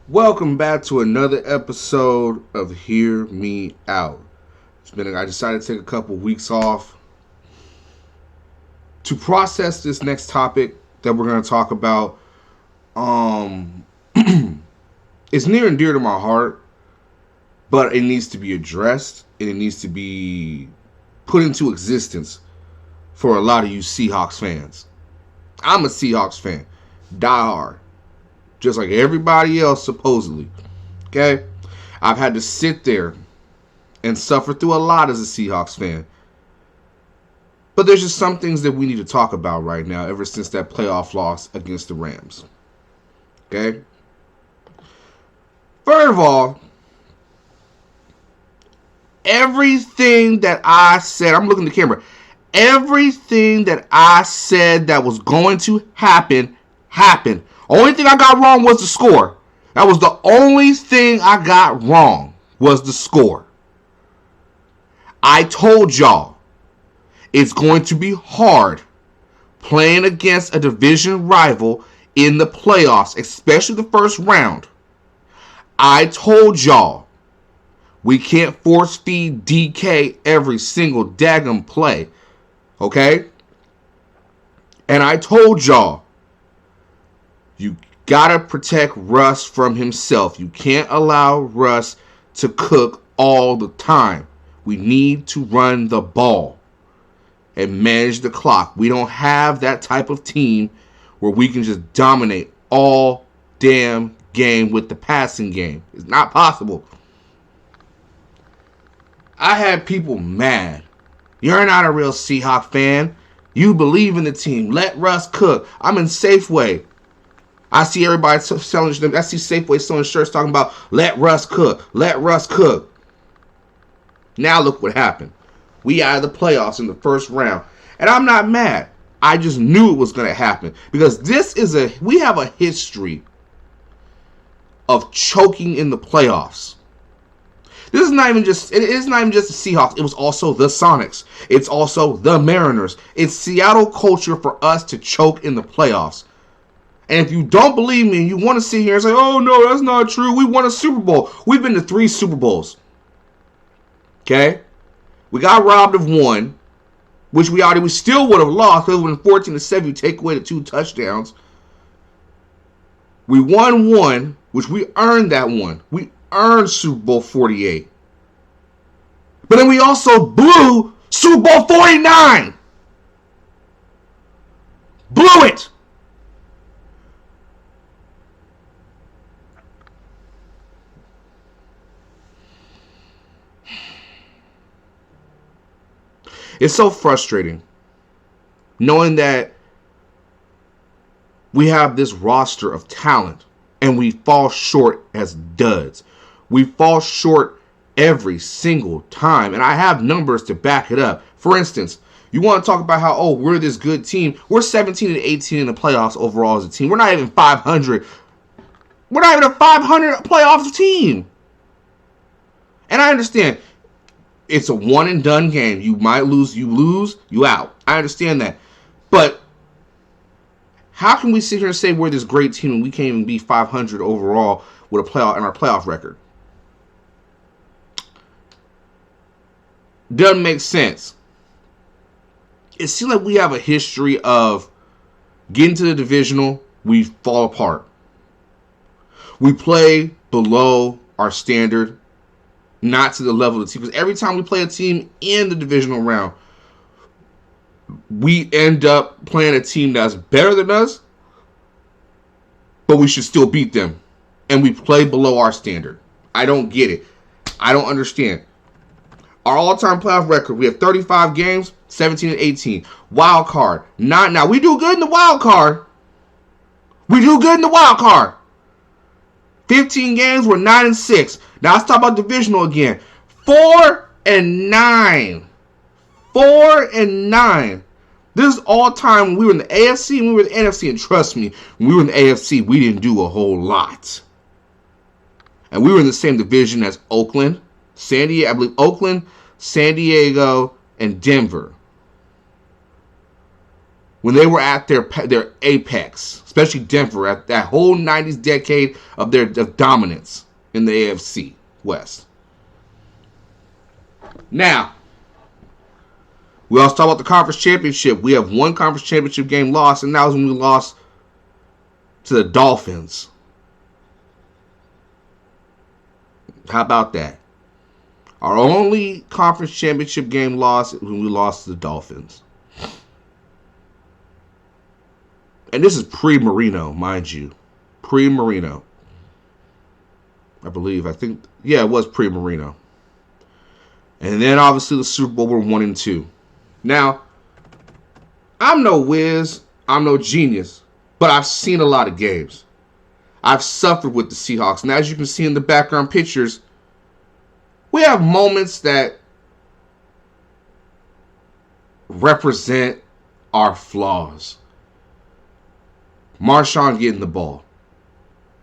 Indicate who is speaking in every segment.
Speaker 1: Welcome back to another episode of Hear Me Out. I decided to take a couple weeks off to process this next topic that we're going to talk about. Um, it's near and dear to my heart, but it needs to be addressed and it needs to be put into existence for a lot of you Seahawks fans. I'm a Seahawks fan, diehard, just like everybody else supposedly. Okay, I've had to sit there and suffer through a lot as a Seahawks fan. But there's just some things that we need to talk about right now ever since that playoff loss against the Rams. Okay? First of all, everything that I said, I'm looking at the camera, everything that I said that was going to happen, happened. Only thing I got wrong was the score. That was the only thing I got wrong was the score. I told y'all it's going to be hard playing against a division rival in the playoffs, especially the first round. I told y'all we can't force feed DK every single daggum play. Okay? And I told y'all you gotta protect Russ from himself. You can't allow Russ to cook all the time. We need to run the ball and manage the clock. We don't have that type of team where we can just dominate all damn game with the passing game. It's not possible. I had people mad. You're not a real Seahawks fan. You believe in the team. Let Russ cook. I'm in Safeway. I see everybody selling. I see Safeway selling shirts talking about let Russ cook. Let Russ cook. Now look what happened. We out of the playoffs in the first round. And I'm not mad. I just knew it was going to happen. Because we have a history of choking in the playoffs. It is not even just the Seahawks. It was also the Sonics. It's also the Mariners. It's Seattle culture for us to choke in the playoffs. And if you don't believe me and you want to sit here and say, oh no, that's not true. We won a Super Bowl. We've been to 3 Super Bowls. Okay? We got robbed of 1, which we still would have lost. It would have been 14-7. You take away the 2 touchdowns. We won 1, which we earned that 1. We earned Super Bowl 48. But then we also blew Super Bowl 49. Blew it. It's so frustrating knowing that we have this roster of talent and we fall short as duds. We fall short every single time. And I have numbers to back it up. For instance, you want to talk about how, we're this good team. We're 17-18 in the playoffs overall as a team. We're not even 500. We're not even a 500 playoff team. And I understand. It's a one and done game. You might lose, you out. I understand that. But how can we sit here and say we're this great team and we can't even be 500 overall with our playoff record? Doesn't make sense. It seems like we have a history of getting to the divisional, we fall apart. We play below our standard. Not to the level of the team. Because every time we play a team in the divisional round, we end up playing a team that's better than us, but we should still beat them. And we play below our standard. I don't get it. I don't understand. Our all-time playoff record, we have 35 games, 17-18. Wild card. Now, we do good in the wild card. 15 games, we're 9-6. Now let's talk about divisional again. 4-9. 4-9. This is all time when we were in the AFC and we were in the NFC. And trust me, when we were in the AFC, we didn't do a whole lot. And we were in the same division as Oakland, San Diego, and Denver. when they were at their apex, especially Denver, at that whole 90s decade of their dominance in the AFC West. Now, we also talk about the conference championship. We have one conference championship game lost, and that was when we lost to the Dolphins. How about that? Our only conference championship game loss is when we lost to the Dolphins. And this is pre-Marino, mind you. Pre-Marino. I believe. Yeah, it was pre-Marino. And then obviously the Super Bowl were 1-2. Now, I'm no whiz, I'm no genius, but I've seen a lot of games. I've suffered with the Seahawks. And as you can see in the background pictures, we have moments that represent our flaws. Marshawn getting the ball.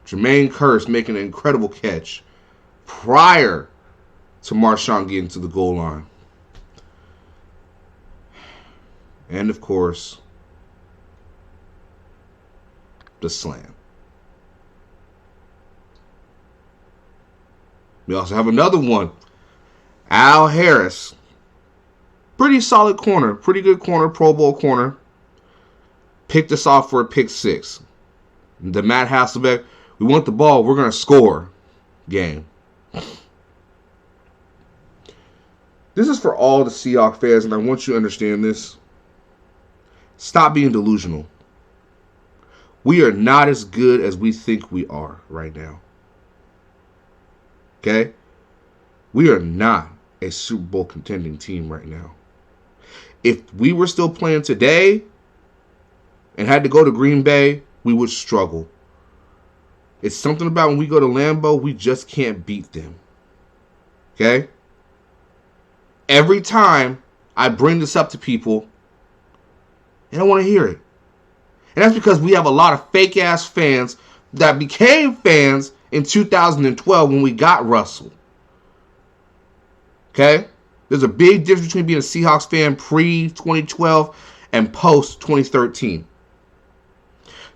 Speaker 1: Jermaine Kearse making an incredible catch prior to Marshawn getting to the goal line. And, of course, the slam. We also have another one. Al Harris. Pretty solid corner. Pretty good corner. Pro Bowl corner. Picked us off for a pick six. The Matt Hasselbeck, we want the ball, we're going to score game. This is for all the Seahawks fans, and I want you to understand this. Stop being delusional. We are not as good as we think we are right now. Okay? We are not a Super Bowl contending team right now. If we were still playing today and had to go to Green Bay, we would struggle. It's something about when we go to Lambeau, we just can't beat them. Okay? Every time I bring this up to people, they don't want to hear it. And that's because we have a lot of fake-ass fans that became fans in 2012 when we got Russell. Okay? There's a big difference between being a Seahawks fan pre-2012 and post-2013.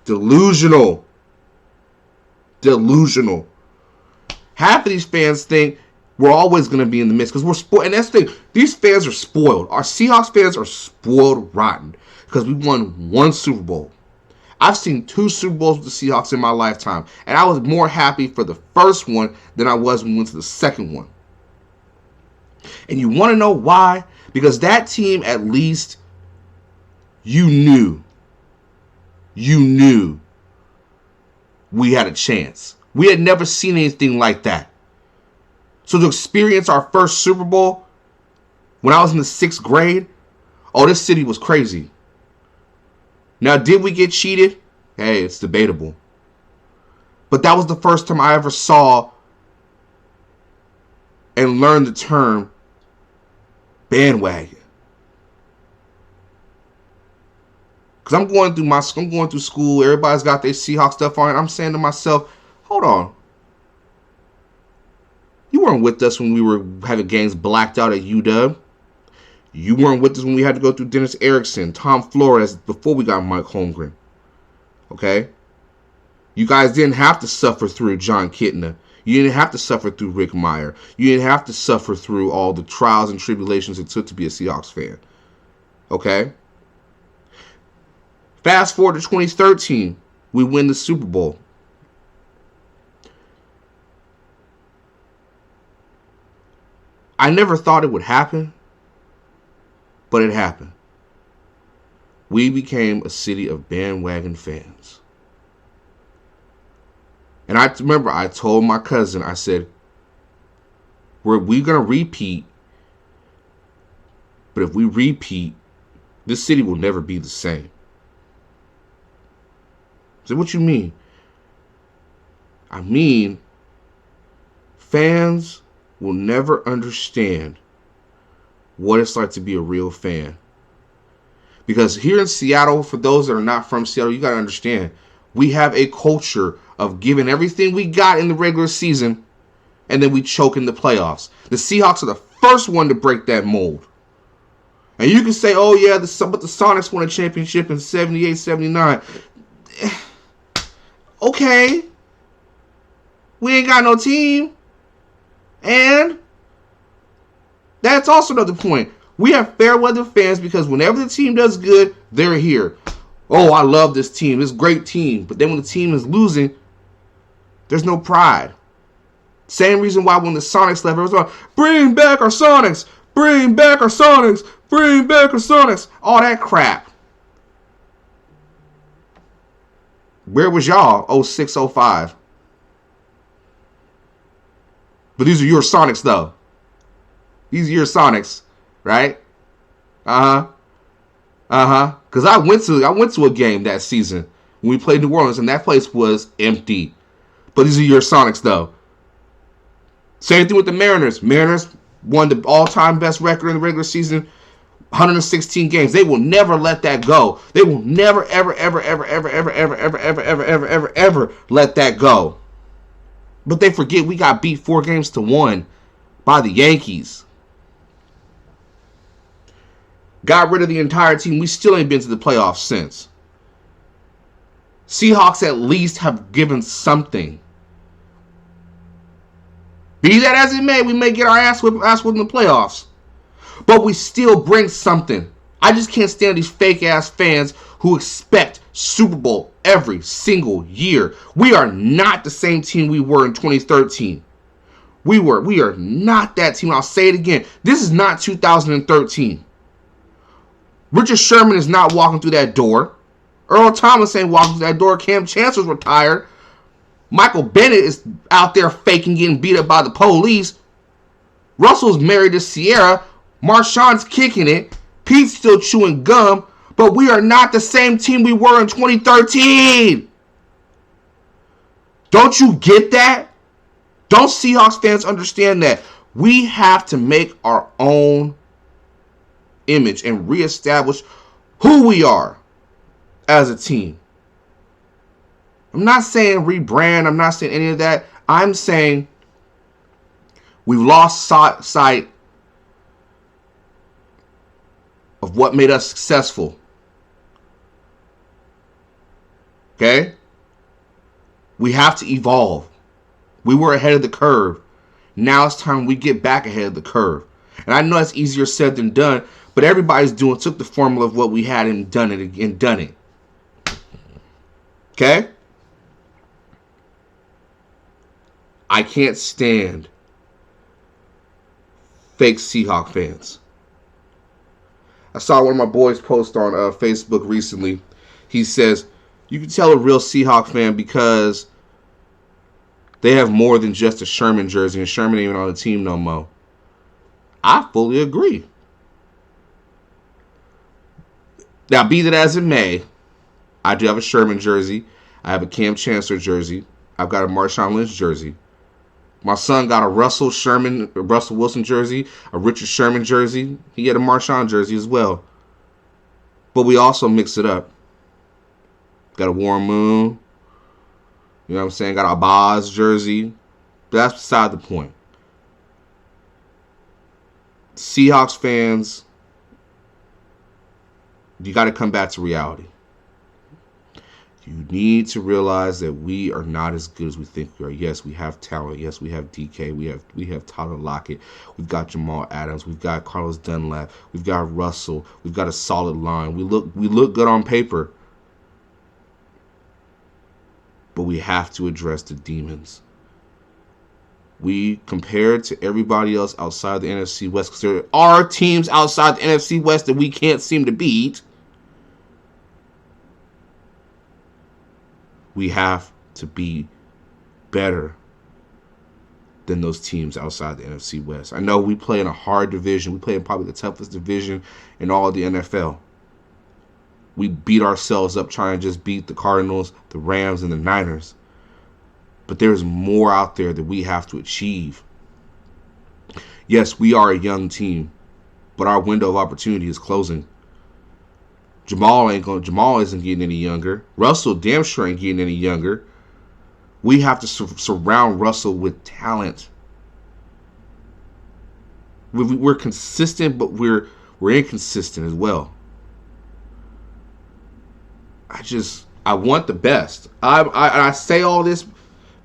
Speaker 1: Delusional. Half of these fans think we're always going to be in the mix because we're spoiled. And that's the thing. These fans are spoiled. Our Seahawks fans are spoiled rotten because we won one Super Bowl. I've seen 2 Super Bowls with the Seahawks in my lifetime. And I was more happy for the first one than I was when we went to the second one. And you want to know why? Because that team, at least, you knew we had a chance. We had never seen anything like that. So to experience our first Super Bowl when I was in the 6th grade, oh, this city was crazy. Now, did we get cheated? Hey, it's debatable. But that was the first time I ever saw and learned the term bandwagon. Because I'm going through school. Everybody's got their Seahawks stuff on. And I'm saying to myself, hold on. You weren't with us when we were having games blacked out at UW. You weren't with us when we had to go through Dennis Erickson, Tom Flores, before we got Mike Holmgren. Okay? You guys didn't have to suffer through John Kitna. You didn't have to suffer through Rick Meyer. You didn't have to suffer through all the trials and tribulations it took to be a Seahawks fan. Okay? Fast forward to 2013, we win the Super Bowl. I never thought it would happen, but it happened. We became a city of bandwagon fans. And I remember I told my cousin, I said, we're going to repeat, but if we repeat, this city will never be the same. I said, what you mean? I mean, fans will never understand what it's like to be a real fan. Because here in Seattle, for those that are not from Seattle, you got to understand, we have a culture of giving everything we got in the regular season, and then we choke in the playoffs. The Seahawks are the first one to break that mold. And you can say, oh, yeah, but the Sonics won a championship in 78, 79. Okay. We ain't got no team. And that's also another point. We have fair weather fans because whenever the team does good, they're here. Oh, I love this team. This great team. But then when the team is losing, there's no pride. Same reason why when the Sonics left, it was like, bring back our Sonics. Bring back our Sonics. Bring back our Sonics. All that crap. Where was y'all 06, 05? But these are your Sonics, though. These are your Sonics, right? Because I went to a game that season when we played New Orleans, and that place was empty. But these are your Sonics, though. Same thing with the Mariners. Mariners won the all-time best record in the regular season, 116 games. They will never let that go. They will never, ever, ever, ever, ever, ever, ever, ever, ever, ever, ever, ever, ever let that go. But they forget we got beat 4-1 by the Yankees. Got rid of the entire team. We still ain't been to the playoffs since. Seahawks at least have given something. Be that as it may, we may get our ass whipped in the playoffs. But we still bring something. I just can't stand these fake-ass fans who expect Super Bowl every single year. We are not the same team we were in 2013. We are not that team. I'll say it again. This is not 2013. Richard Sherman is not walking through that door. Earl Thomas ain't walking through that door. Cam Chancellor's retired. Michael Bennett is out there faking getting beat up by the police. Russell's married to Sierra. Marshawn's kicking it. Pete's still chewing gum. But we are not the same team we were in 2013. Don't you get that? Don't Seahawks fans understand that? We have to make our own image and reestablish who we are as a team. I'm not saying rebrand. I'm not saying any of that. I'm saying we've lost sight of what made us successful. Okay? We have to evolve. We were ahead of the curve. Now it's time we get back ahead of the curve. And I know it's easier said than done, but everybody's took the formula of what we had and done it. Okay? I can't stand fake Seahawks fans. I saw one of my boys post on Facebook recently. He says, you can tell a real Seahawks fan because they have more than just a Sherman jersey, and Sherman ain't even on the team no more. I fully agree. Now, be that as it may, I do have a Sherman jersey. I have a Cam Chancellor jersey. I've got a Marshawn Lynch jersey. My son got a Russell Wilson jersey, a Richard Sherman jersey. He had a Marshawn jersey as well. But we also mix it up. Got a Warren Moon. You know what I'm saying? Got a Boz jersey. But that's beside the point. Seahawks fans, you got to come back to reality. You need to realize that we are not as good as we think we are. Yes, we have talent. Yes, we have DK. We have Tyler Lockett. We've got Jamal Adams. We've got Carlos Dunlap. We've got Russell. We've got a solid line. We look good on paper. But we have to address the demons. We, compared to everybody else outside the NFC West, because there are teams outside the NFC West that we can't seem to beat. We have to be better than those teams outside the NFC West. I know we play in a hard division. We play in probably the toughest division in all of the NFL. We beat ourselves up trying to just beat the Cardinals, the Rams, and the Niners. But there's more out there that we have to achieve. Yes, we are a young team, but our window of opportunity is closing. Jamal isn't getting any younger. Russell damn sure ain't getting any younger. We have to surround Russell with talent. We're consistent, but we're We're inconsistent as well. I want the best. I say all this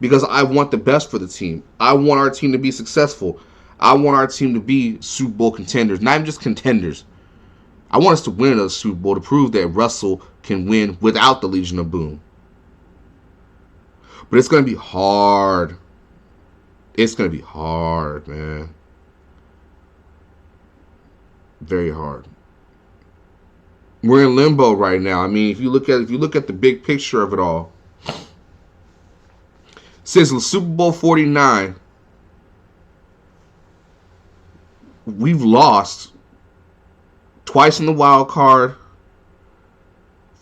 Speaker 1: because I want the best for the team. I want our team to be successful. I want our team to be Super Bowl contenders, not even just contenders. I want us to win a Super Bowl to prove that Russell can win without the Legion of Boom. But it's going to be hard. It's going to be hard, man. Very hard. We're in limbo right now. I mean, if you look at the big picture of it all, since the Super Bowl 49, we've lost twice in the wild card,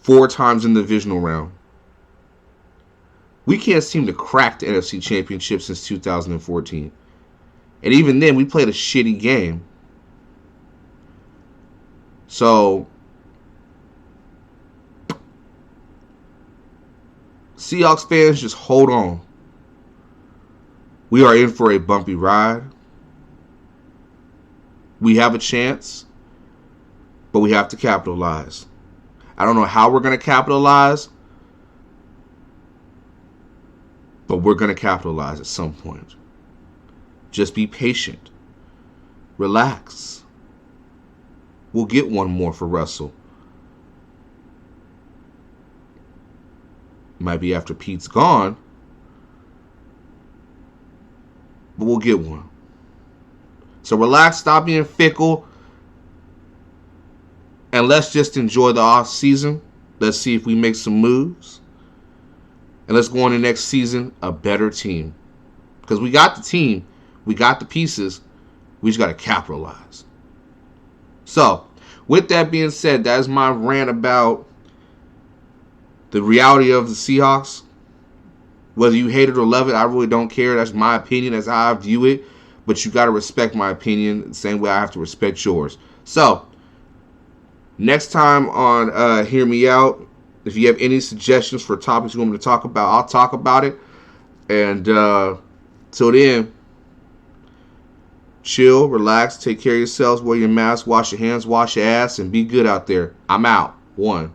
Speaker 1: 4 times in the divisional round. We can't seem to crack the NFC Championship since 2014. And even then, we played a shitty game. So, Seahawks fans, just hold on. We are in for a bumpy ride. We have a chance, but we have to capitalize. I don't know how we're going to capitalize, but we're going to capitalize at some point. Just be patient. Relax. We'll get one more for Russell. Might be after Pete's gone, but we'll get one. So relax, stop being fickle, and let's just enjoy the off season. Let's see if we make some moves, and let's go on to next season a better team. Because we got the team, we got the pieces, we just got to capitalize. So, with that being said, that is my rant about the reality of the Seahawks. Whether you hate it or love it, I really don't care. That's my opinion. That's how I view it. But you got to respect my opinion the same way I have to respect yours. So, next time on Hear Me Out, if you have any suggestions for topics you want me to talk about, I'll talk about it. And till then, chill, relax, take care of yourselves, wear your mask, wash your hands, wash your ass, and be good out there. I'm out. 1.